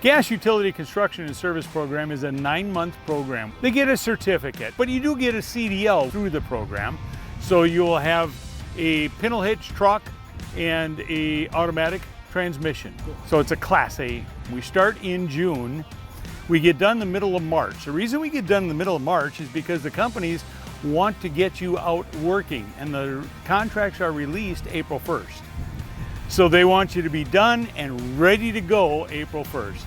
Gas Utility Construction and Service Program is a 9-month program. They get a certificate, but you do get a CDL through the program. So you'll have a pintle hitch truck and a automatic transmission. So it's a Class A. We start in June. We get done the middle of March. The reason we get done in the middle of March is because the companies want to get you out working, and the contracts are released April 1st. So they want you to be done and ready to go April 1st.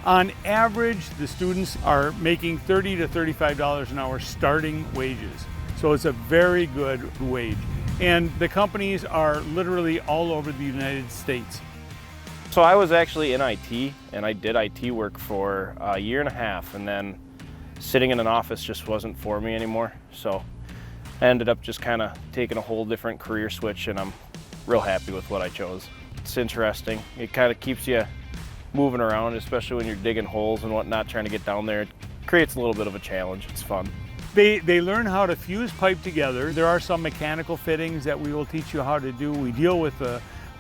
On average, the students are making $30 to $35 an hour starting wages. So it's a very good wage. And the companies are literally all over the United States. So I was actually in IT, and I did IT work for a year and a half, and then sitting in an office just wasn't for me anymore. So I ended up just kind of taking a whole different career switch, and I'm real happy with what I chose. It's interesting. It kind of keeps you moving around, especially when you're digging holes and whatnot, trying to get down there. It creates a little bit of a challenge. It's fun. They learn how to fuse pipe together. There are some mechanical fittings that we will teach you how to do. We deal with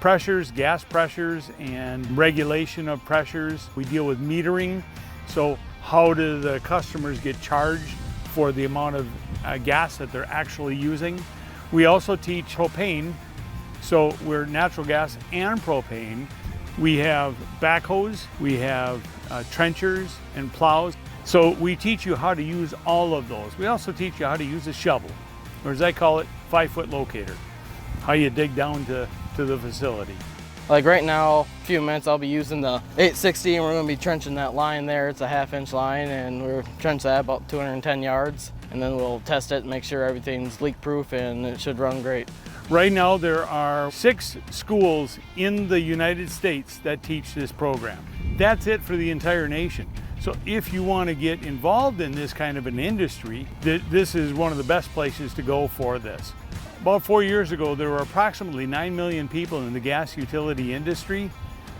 pressures, gas pressures, and regulation of pressures. We deal with metering. So how do the customers get charged for the amount of gas that they're actually using? We also teach propane. So we're natural gas and propane. We have backhoes, we have trenchers and plows. So we teach you how to use all of those. We also teach you how to use a shovel, or as I call it, 5-foot locator. How you dig down to the facility. Like right now, a few minutes, I'll be using the 860 and we're going to be trenching that line there. It's a 1/2-inch line and we're trenching that about 210 yards. And then we'll test it and make sure everything's leak proof and it should run great. Right now there are 6 schools in the United States that teach this program. That's it for the entire nation. So if you want to get involved in this kind of an industry, this is one of the best places to go for this. About 4 years ago, there were approximately 9 million people in the gas utility industry.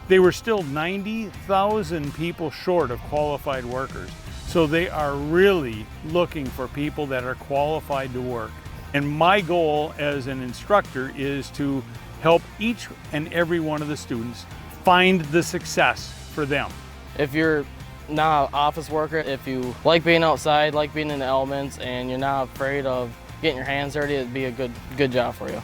They were still 90,000 people short of qualified workers. So they are really looking for people that are qualified to work. And my goal as an instructor is to help each and every one of the students find the success for them. If you're not an office worker, if you like being outside, like being in the elements, and you're not afraid of getting your hands dirty, it'd be a good job for you.